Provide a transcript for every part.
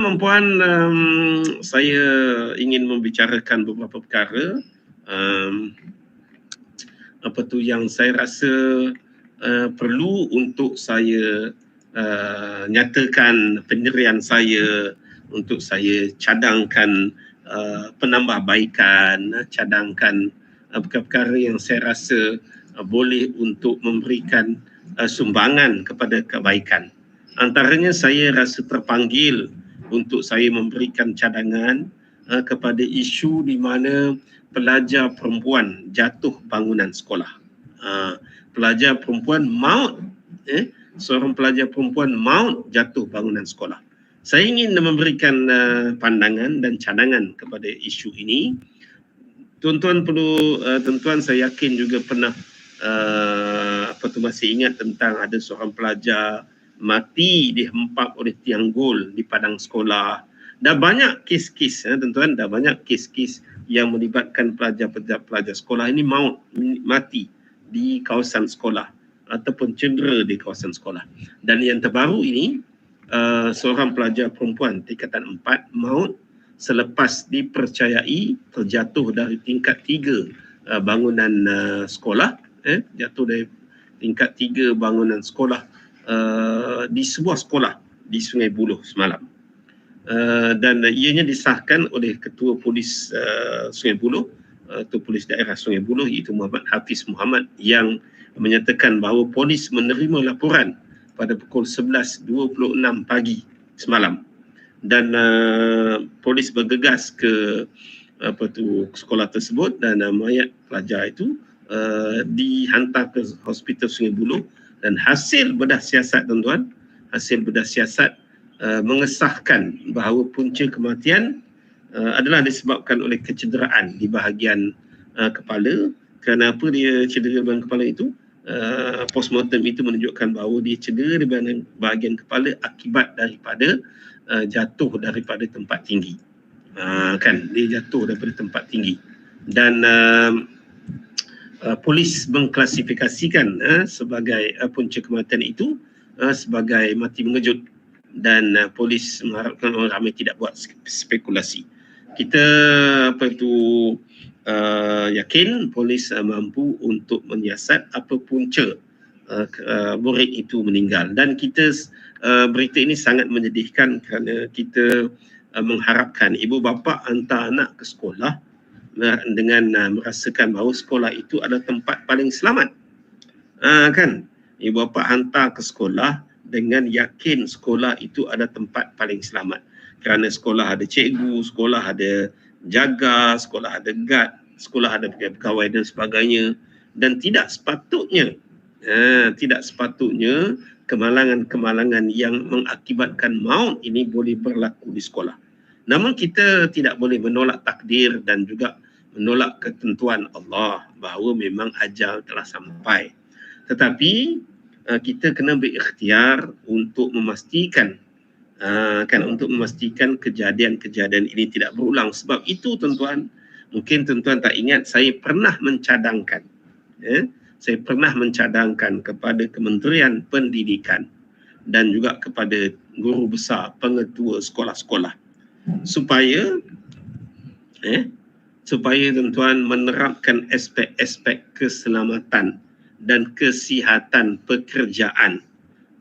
Puan, saya ingin membicarakan beberapa perkara yang saya rasa perlu untuk saya nyatakan pendirian saya, untuk saya cadangkan penambahbaikan, cadangkan perkara-perkara yang saya rasa boleh untuk memberikan sumbangan kepada kebaikan. Antaranya saya rasa terpanggil untuk saya memberikan cadangan kepada isu di mana pelajar perempuan jatuh bangunan sekolah. Pelajar perempuan maut, seorang pelajar perempuan maut jatuh bangunan sekolah. Saya ingin memberikan pandangan dan cadangan kepada isu ini. Tuan-tuan saya yakin juga pernah masih ingat tentang ada seorang pelajar mati dihempap oleh tiang gol di padang sekolah. Dah banyak kes-kes, tuan-tuan, dah banyak kes-kes yang melibatkan pelajar sekolah ini mati di kawasan sekolah ataupun cedera di kawasan sekolah. Dan yang terbaru ini, seorang pelajar perempuan tingkatan 4 maut selepas dipercayai terjatuh dari tingkat 3 bangunan sekolah, jatuh dari tingkat 3 bangunan sekolah di sebuah sekolah di Sungai Buloh semalam. Dan ianya disahkan oleh Ketua Polis Sungai Buloh, Ketua Polis Daerah Sungai Buloh, iaitu Muhammad Hafiz Muhammad, yang menyatakan bahawa polis menerima laporan pada pukul 11.26 pagi semalam, dan polis bergegas ke sekolah tersebut, dan mayat pelajar itu dihantar ke Hospital Sungai Buloh. Dan hasil bedah siasat, tuan-tuan, mengesahkan bahawa punca kematian adalah disebabkan oleh kecederaan di bahagian kepala. Kenapa dia cedera bahagian kepala itu? Postmortem itu menunjukkan bahawa dia cedera di bahagian kepala akibat daripada jatuh daripada tempat tinggi. Dia jatuh daripada tempat tinggi. Dan polis mengklasifikasikan sebagai punca kematian itu sebagai mati mengejut, dan polis mengharapkan orang ramai tidak buat spekulasi. Kita yakin polis mampu untuk menyiasat apa punca murid itu meninggal. Dan kita berita ini sangat menyedihkan kerana kita mengharapkan ibu bapa hantar anak ke sekolah dengan merasakan bahawa sekolah itu adalah tempat paling selamat. Ibu bapa hantar ke sekolah dengan yakin sekolah itu adalah tempat paling selamat, kerana sekolah ada cikgu, sekolah ada jaga, sekolah ada guard, sekolah ada pegawai dan sebagainya. Dan tidak sepatutnya kemalangan-kemalangan yang mengakibatkan maut ini boleh berlaku di sekolah. Namun kita tidak boleh menolak takdir dan juga menolak ketentuan Allah bahawa memang ajal telah sampai. Tetapi kita kena berikhtiar untuk memastikan kejadian-kejadian ini tidak berulang. Sebab itu, tuan-tuan, mungkin tuan-tuan tak ingat, saya pernah mencadangkan kepada Kementerian Pendidikan dan juga kepada guru besar, pengetua sekolah-sekolah, supaya tuan-tuan menerapkan aspek-aspek keselamatan dan kesihatan pekerjaan,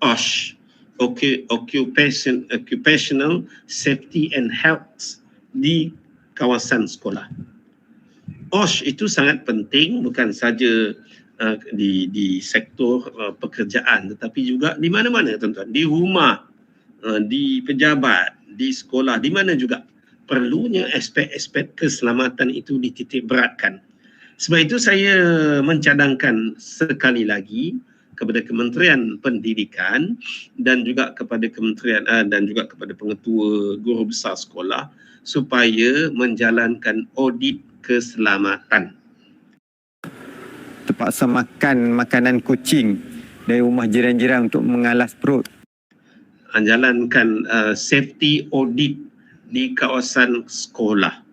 OSH, Occupational Safety and Health, di kawasan sekolah. OSH itu sangat penting, bukan saja di sektor pekerjaan, tetapi juga di mana-mana, tuan-tuan, di rumah, di pejabat, di sekolah, di mana juga perlunya aspek-aspek keselamatan itu dititik beratkan. Sebab itu saya mencadangkan sekali lagi kepada Kementerian Pendidikan dan juga kepada kepada pengetua guru besar sekolah supaya menjalankan audit keselamatan. Terpaksa makan makanan kucing dari rumah jiran-jiran untuk mengalas perut. Menjalankan safety audit di kawasan sekolah,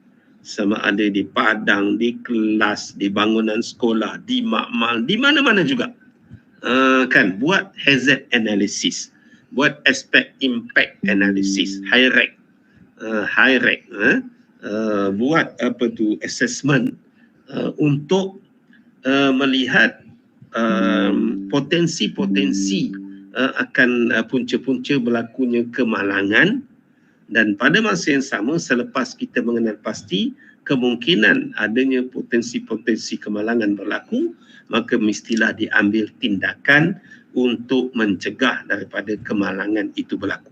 sama ada di padang, di kelas, di bangunan sekolah, di makmal, di mana-mana juga. Buat hazard analysis, buat aspek impact analysis, high rate HIREC buat assessment untuk melihat potensi-potensi akan punca-punca berlakunya kemalangan, dan pada masa yang sama selepas kita mengenal pasti kemungkinan adanya potensi-potensi kemalangan berlaku, maka mestilah diambil tindakan untuk mencegah daripada kemalangan itu berlaku.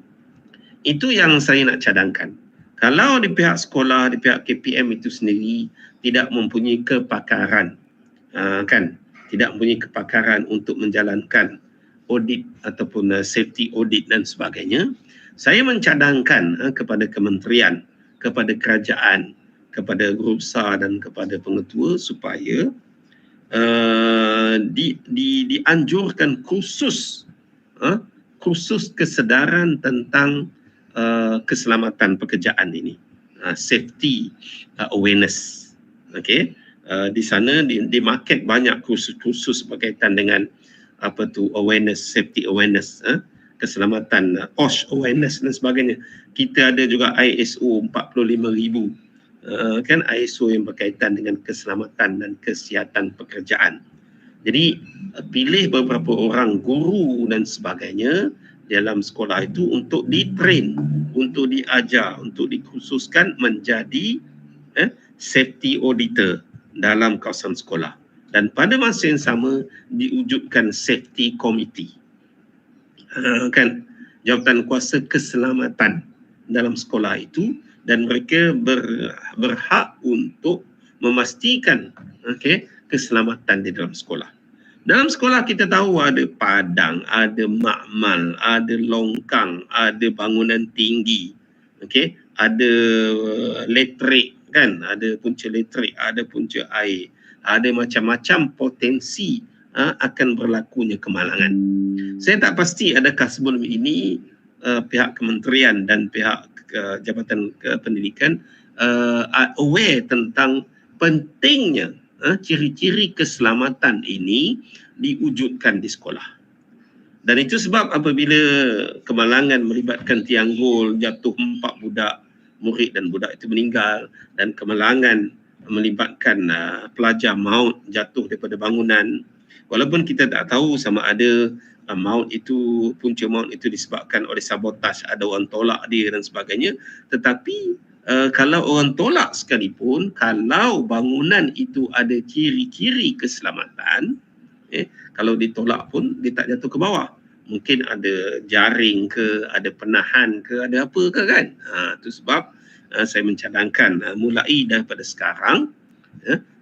Itu yang saya nak cadangkan. Kalau di pihak sekolah, di pihak KPM itu sendiri tidak mempunyai kepakaran, tidak mempunyai kepakaran untuk menjalankan audit ataupun safety audit dan sebagainya, saya mencadangkan kepada kementerian, kepada kerajaan, kepada guru besar dan kepada pengetua supaya dianjurkan khusus kesedaran tentang keselamatan pekerjaan ini, safety awareness. Okey, di sana di market banyak kursus-kursus berkaitan dengan awareness, safety awareness, keselamatan, OSH awareness dan sebagainya. Kita ada juga ISO 45000, ISO yang berkaitan dengan keselamatan dan kesihatan pekerjaan. Jadi pilih beberapa orang guru dan sebagainya dalam sekolah itu untuk di-train, untuk diajar, untuk dikhususkan menjadi safety auditor dalam kawasan sekolah. Dan pada masa yang sama diwujudkan safety committee, jawatan kuasa keselamatan dalam sekolah itu, dan mereka berhak untuk memastikan keselamatan di dalam sekolah. Dalam sekolah kita tahu ada padang, ada makmal, ada longkang, ada bangunan tinggi, ada elektrik, ada punca elektrik, ada punca air, ada macam-macam potensi akan berlakunya kemalangan. Saya tak pasti adakah sebelum ini pihak kementerian dan pihak Jabatan Pendidikan aware tentang pentingnya ciri-ciri keselamatan ini diwujudkan di sekolah. Dan itu sebab apabila kemalangan melibatkan tianggul, jatuh 4 budak, murid dan budak itu meninggal, dan kemalangan melibatkan pelajar maut jatuh daripada bangunan, walaupun kita tak tahu sama ada punca maut itu disebabkan oleh sabotaj, ada orang tolak dia dan sebagainya, tetapi kalau orang tolak sekalipun, kalau bangunan itu ada ciri-ciri keselamatan, kalau ditolak pun dia tak jatuh ke bawah. Mungkin ada jaring ke, ada penahan ke, ada apa ke kan. Itu sebab saya mencadangkan mulai daripada sekarang,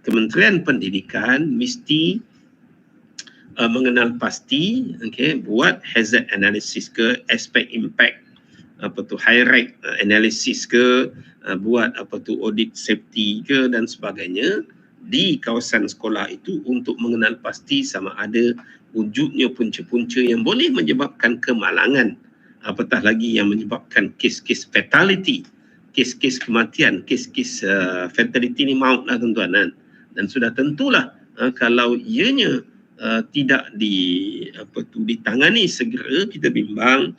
Kementerian Pendidikan mesti mengenal pasti, buat hazard analysis ke, aspek impact, HIREC analysis ke, buat audit safety ke dan sebagainya di kawasan sekolah itu untuk mengenal pasti sama ada wujudnya punca-punca yang boleh menyebabkan kemalangan, apatah lagi yang menyebabkan kes-kes fatality, kes-kes kematian, kes-kes fatality ni maut lah tuan-tuan, dan sudah tentulah kalau ianya tidak ditangani segera, kita bimbang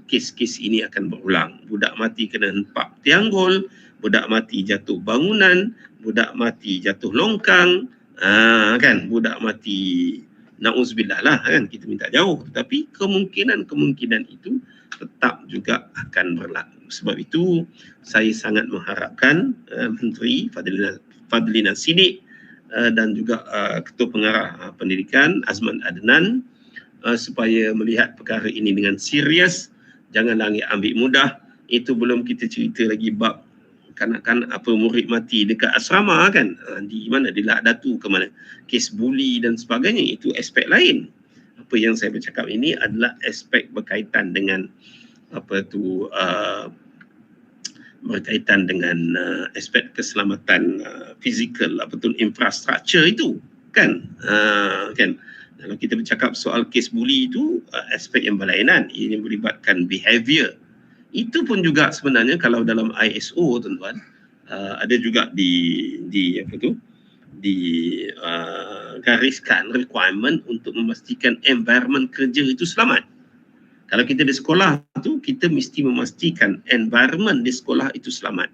kes-kes ini akan berulang. Budak mati kena hempak tianggul, budak mati jatuh bangunan, budak mati jatuh longkang, budak mati na'uzubillah lah, kita minta jauh, tetapi kemungkinan itu tetap juga akan berlaku. Sebab itu saya sangat mengharapkan Menteri Fadlina Siddiq dan juga Ketua Pengarah Pendidikan Azman Adnan supaya melihat perkara ini dengan serius. Janganlah ambil mudah. Itu belum kita cerita lagi bab kanak-kanak murid mati dekat asrama di mana, di Lak Datu ke mana, kes buli dan sebagainya, itu aspek lain. Apa yang saya bercakap ini adalah aspek berkaitan dengan berkaitan dengan aspek keselamatan fizikal, infrastruktur itu kan. Kalau kita bercakap soal kes buli itu aspek yang berlainan, ini melibatkan behavior. Itu pun juga sebenarnya kalau dalam ISO tuan-tuan ada juga gariskan requirement untuk memastikan environment kerja itu selamat. Kalau kita di sekolah tu, kita mesti memastikan environment di sekolah itu selamat.